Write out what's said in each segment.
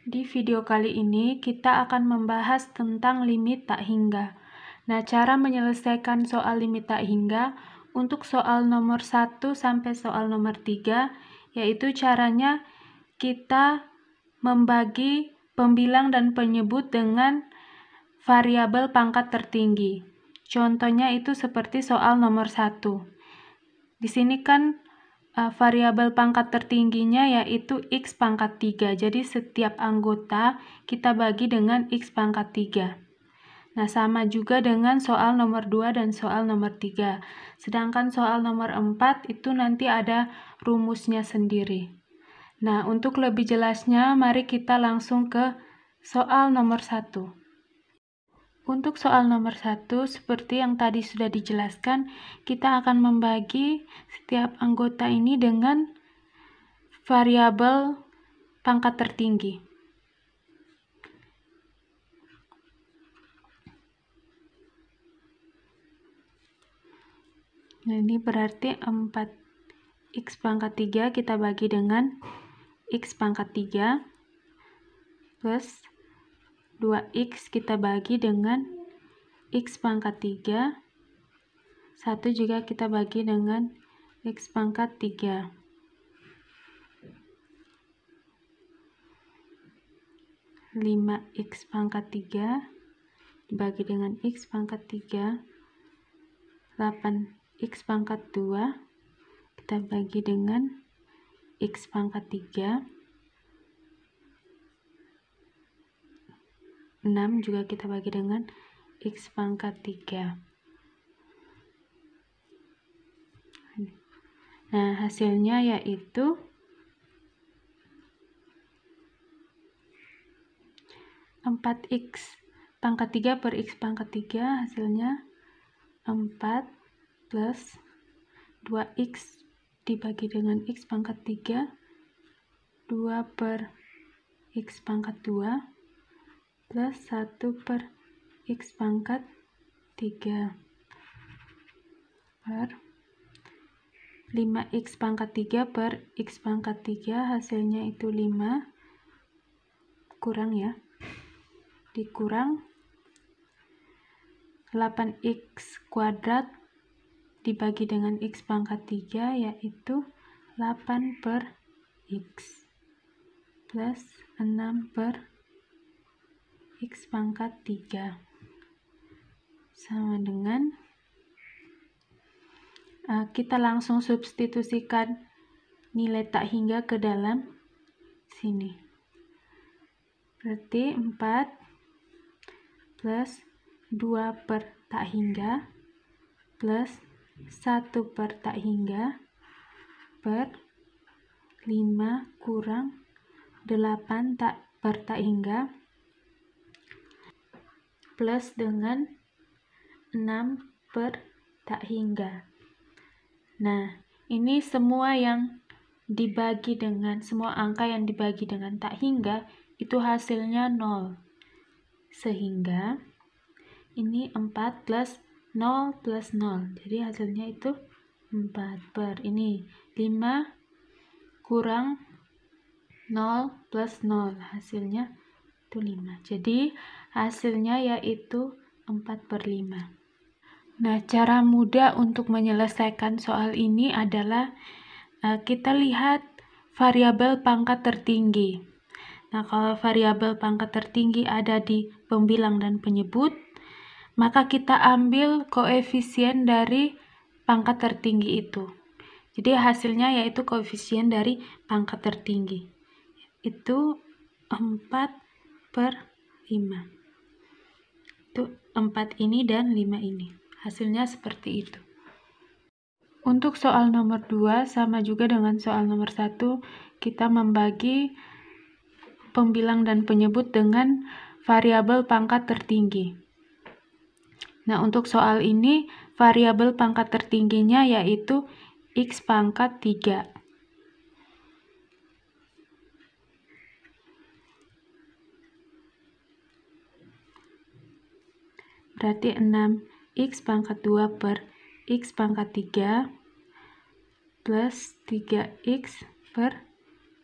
Di video kali ini kita akan membahas tentang limit tak hingga. Nah, cara menyelesaikan soal limit tak hingga untuk soal nomor 1 sampai soal nomor 3, yaitu caranya kita membagi pembilang dan penyebut dengan variabel pangkat tertinggi. Contohnya itu seperti soal nomor 1. Di sini kan variabel pangkat tertingginya yaitu x pangkat 3. Jadi setiap anggota kita bagi dengan x pangkat 3. Nah, sama juga dengan soal nomor 2 dan soal nomor 3. Sedangkan soal nomor 4 itu nanti ada rumusnya sendiri. Nah, untuk lebih jelasnya, mari kita langsung ke soal nomor 1. Untuk soal nomor 1, seperti yang tadi sudah dijelaskan, kita akan membagi setiap anggota ini dengan variabel pangkat tertinggi. Nah, ini berarti 4x pangkat 3 kita bagi dengan x pangkat 3 plus 2x kita bagi dengan x pangkat 3, 1 juga kita bagi dengan x pangkat 3. 5x pangkat 3 dibagi dengan x pangkat 3, 8x pangkat 2 kita bagi dengan x pangkat 3, 6 juga kita bagi dengan x pangkat 3. Nah, hasilnya yaitu 4x pangkat 3 per x pangkat 3, hasilnya 4 plus 2x dibagi dengan x pangkat 3, 2 per x pangkat 2, plus 1 per x pangkat 3, per 5x pangkat 3 per x pangkat 3, hasilnya itu 5, kurang ya, dikurang 8x kuadrat dibagi dengan x pangkat 3, yaitu 8 per x plus 6 per x pangkat 3 sama dengan kita langsung substitusikan nilai tak hingga ke dalam sini. Berarti 4 plus 2 per tak hingga plus 1 per tak hingga per 5 kurang 8 per tak hingga plus dengan 6 per tak hingga. Nah, ini semua yang dibagi dengan, semua angka yang dibagi dengan tak hingga itu hasilnya 0. Sehingga ini 4 plus 0 plus 0. Jadi hasilnya itu 4 per ini 5 kurang 0 plus 0. Hasilnya itu 5. Jadi hasilnya yaitu 4 per 5. Nah, cara mudah untuk menyelesaikan soal ini adalah kita lihat variabel pangkat tertinggi. Nah, kalau variabel pangkat tertinggi ada di pembilang dan penyebut, maka kita ambil koefisien dari pangkat tertinggi itu. Jadi hasilnya yaitu koefisien dari pangkat tertinggi. Itu 4 per 5. Itu 4 ini dan 5 ini. Hasilnya seperti itu. Untuk soal nomor 2 sama juga dengan soal nomor 1, kita membagi pembilang dan penyebut dengan variabel pangkat tertinggi. Nah, untuk soal ini variabel pangkat tertingginya yaitu x pangkat 3. Berarti 6x pangkat 2 per x pangkat 3 plus 3x per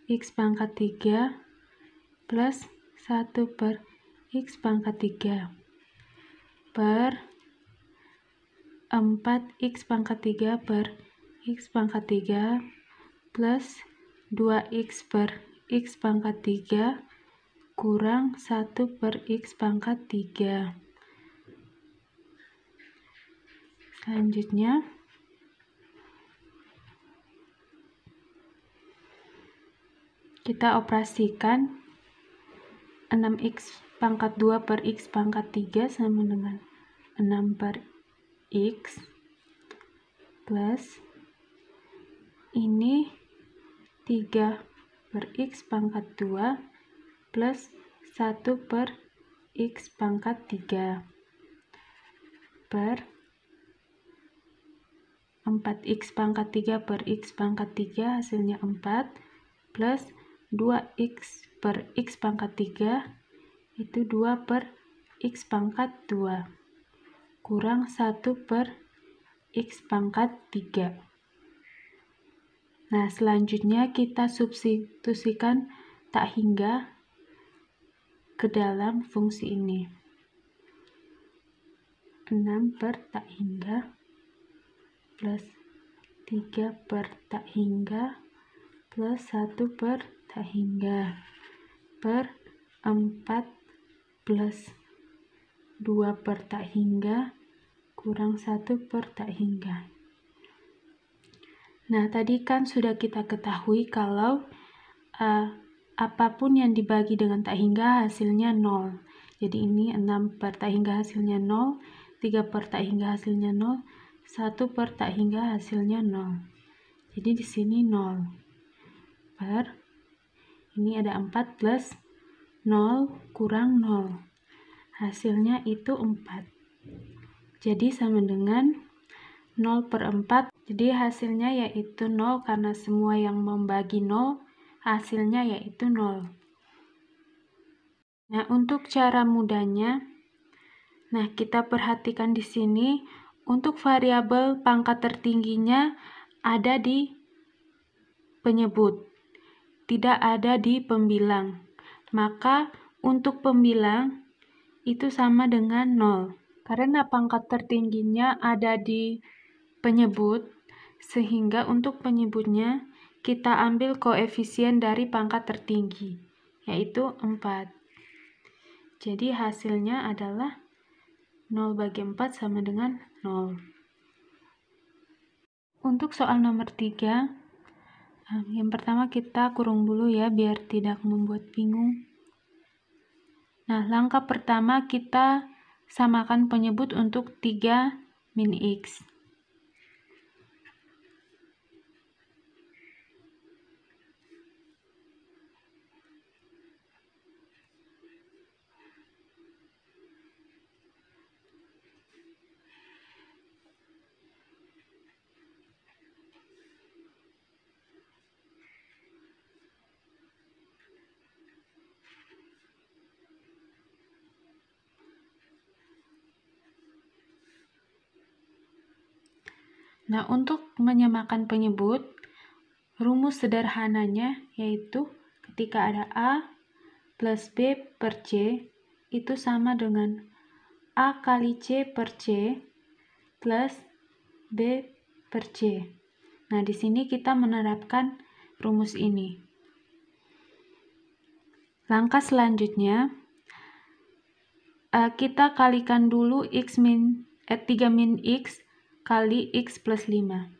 x pangkat 3 plus 1 per X pangkat 3 per 4X pangkat 3 per X pangkat 3 plus 2X per X pangkat 3 kurang 1 per X pangkat 3. Selanjutnya, kita operasikan 6X pangkat 2 per X pangkat 3 sama dengan 6 per X plus ini 3 per X pangkat 2 plus 1 per X pangkat 3 per 4X pangkat 3 per X pangkat 3 hasilnya 4 plus 2X per X pangkat 3 itu 2 per X pangkat 2 kurang 1 per X pangkat 3. Nah, selanjutnya kita substitusikan tak hingga ke dalam fungsi ini. 6 per tak hingga plus 3 per tak hingga plus 1 per tak hingga per 4 plus 2 per tak hingga kurang 1 per tak hingga. Nah, tadi kan sudah kita ketahui kalau apapun yang dibagi dengan tak hingga hasilnya 0. Jadi ini 6 per tak hingga hasilnya 0, 3 per tak hingga hasilnya 0, 1 per tak hingga hasilnya 0. Jadi di sini 0 per ini ada 4 plus 0 kurang 0. Hasilnya itu 4. Jadi sama dengan 0 per 4. Jadi hasilnya yaitu 0 karena semua yang membagi 0 hasilnya yaitu 0. Nah, untuk cara mudahnya, nah kita perhatikan di sini untuk variabel pangkat tertingginya ada di penyebut, tidak ada di pembilang. Maka untuk pembilang itu sama dengan 0. Karena pangkat tertingginya ada di penyebut, sehingga untuk penyebutnya kita ambil koefisien dari pangkat tertinggi, yaitu 4. Jadi hasilnya adalah 0 bagi 4 sama dengan 0. Untuk soal nomor 3, yang pertama kita kurung dulu ya biar tidak membuat bingung. Nah, langkah pertama kita samakan penyebut untuk 3 min X. Nah, untuk menyamakan penyebut, rumus sederhananya yaitu ketika ada A plus B per C itu sama dengan A kali C per C plus B per C. Nah, di sini kita menerapkan rumus ini. Langkah selanjutnya, kita kalikan dulu 3 min X kali X plus 5.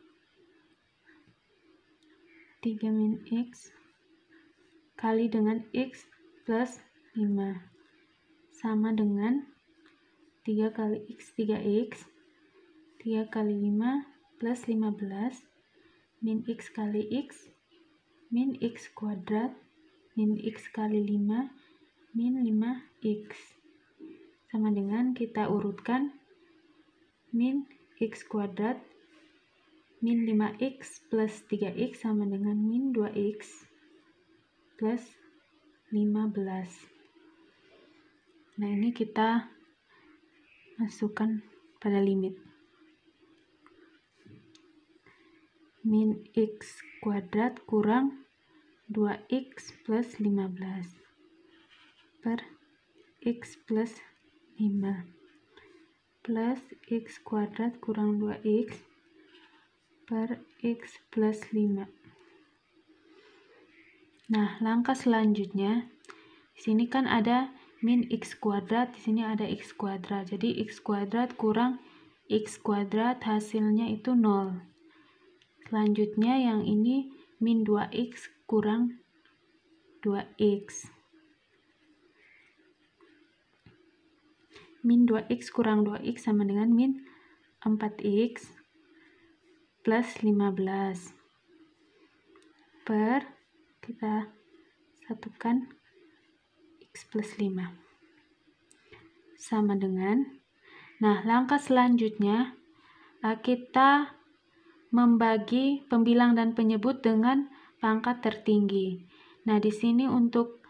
3 min X kali dengan X plus 5 sama dengan 3 kali X 3X 3 kali 5 plus 15 min X kali X min X kuadrat min X kali 5 min 5X sama dengan kita urutkan min X kuadrat min 5X plus 3X sama dengan min 2X plus 15. Nah, ini kita masukkan pada limit. Min X kuadrat kurang 2X plus 15. per X plus 5 plus X kuadrat kurang 2X per X plus 5. Nah, langkah selanjutnya, di sini kan ada min X kuadrat, di sini ada X kuadrat. Jadi X kuadrat kurang X kuadrat hasilnya itu 0. Selanjutnya yang ini min 2X kurang 2X. Min 2X kurang 2X sama dengan min 4X plus 15 per, kita satukan, X plus 5 sama dengan, nah langkah selanjutnya kita membagi pembilang dan penyebut dengan pangkat tertinggi. Nah, di sini untuk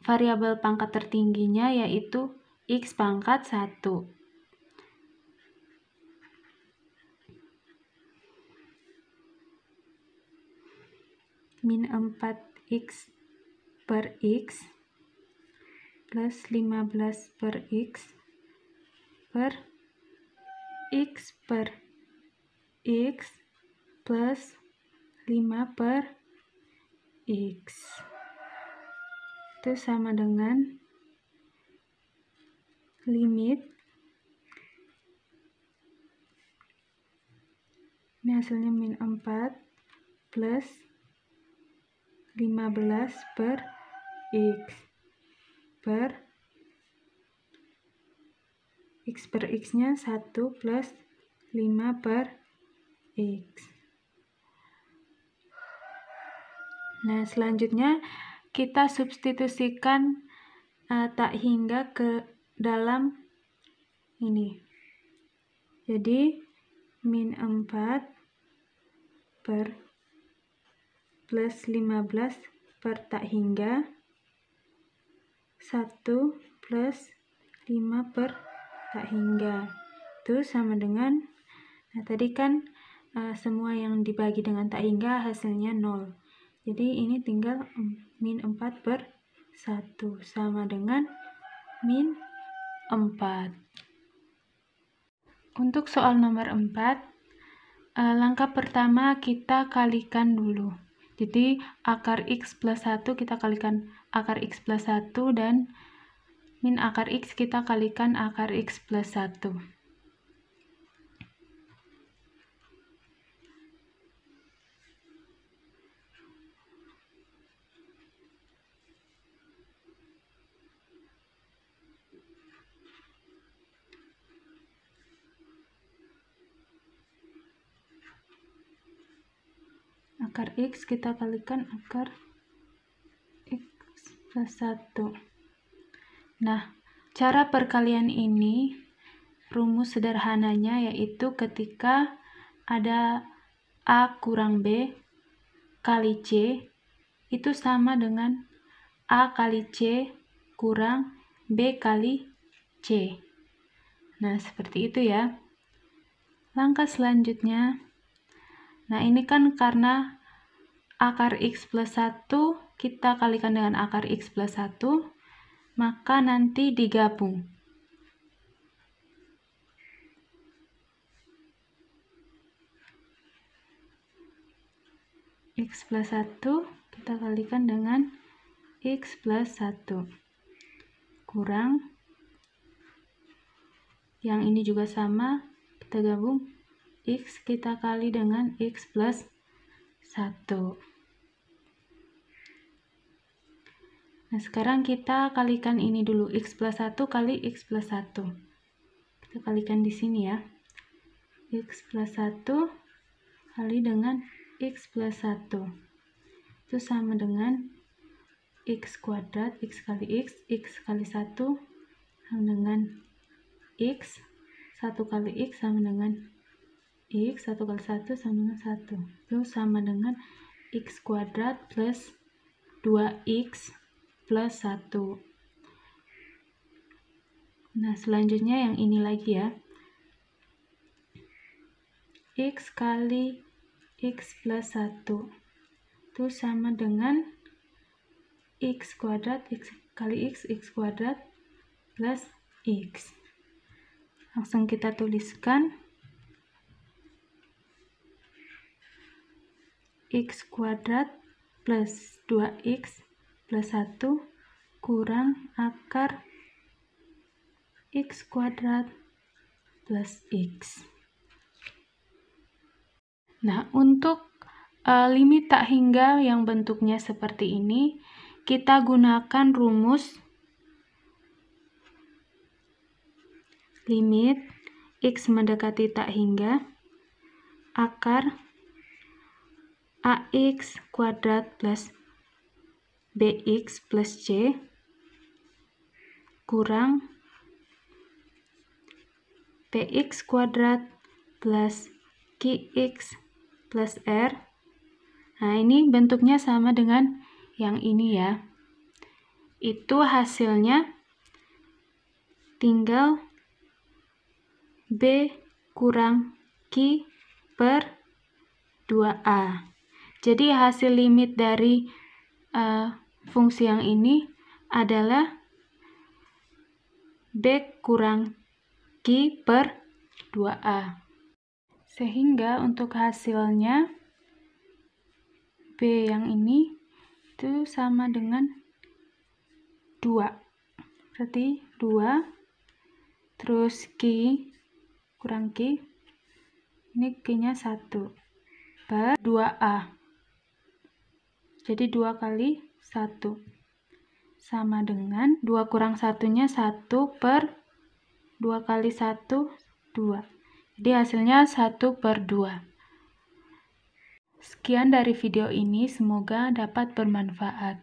variabel pangkat tertingginya yaitu X pangkat 1. Min 4X per X plus 15 per X per X per X plus 5 per X. Itu sama dengan limit, ini hasilnya min 4 plus 15 per X per X nya 1 plus 5 per X. Nah, selanjutnya kita substitusikan tak hingga ke dalam ini. Jadi min 4 per plus 15 per tak hingga 1 plus 5 per tak hingga. Itu sama dengan, nah tadi kan semua yang dibagi dengan tak hingga hasilnya 0. Jadi ini tinggal min 4 per 1 sama dengan min 4. Untuk soal nomor 4, langkah pertama kita kalikan dulu. Jadi akar X plus 1 kita kalikan akar X plus 1 dan min akar X kita kalikan akar X plus 1. Akar X kita kalikan akar X plus 1. Nah, cara perkalian ini, rumus sederhananya yaitu ketika ada A kurang B kali C, itu sama dengan A kali C kurang B kali C. Nah, seperti itu ya. Langkah selanjutnya, nah ini kan karena akar X plus 1 kita kalikan dengan akar X plus 1, maka nanti digabung. X plus 1 kita kalikan dengan X plus 1 kurang, yang ini juga sama, kita gabung, X kita kali dengan X plus 1. Nah, sekarang kita kalikan ini dulu, X plus 1 kali X plus 1. Kita kalikan di sini ya. X plus 1 kali dengan X plus 1. Itu sama dengan X kuadrat, X kali X kali 1 sama dengan X, 1 kali X sama dengan X, 1 kali 1 sama dengan 1. Itu sama dengan X kuadrat plus 2X plus 1. Nah, selanjutnya yang ini lagi ya. X kali X plus 1 itu sama dengan X kuadrat X kali X kuadrat plus X. Langsung kita tuliskan X kuadrat plus 2X plus 1 kurang akar X kuadrat plus X. Nah, untuk limit tak hingga yang bentuknya seperti ini, kita gunakan rumus limit X mendekati tak hingga akar AX kuadrat plus BX plus C kurang PX kuadrat plus QX plus R. Nah, ini bentuknya sama dengan yang ini ya. Itu hasilnya tinggal B kurang Q per 2A. Jadi hasil limit dari fungsi yang ini adalah B kurang Q per 2A. Sehingga untuk hasilnya B yang ini itu sama dengan 2. Berarti 2 terus Q kurang Q, ini Q-nya 1 per 2A. Jadi 2 kali 1 sama dengan 2 kurang 1-nya 1 per 2 kali 1, 2. Jadi hasilnya 1 per 2. Sekian dari video ini, semoga dapat bermanfaat.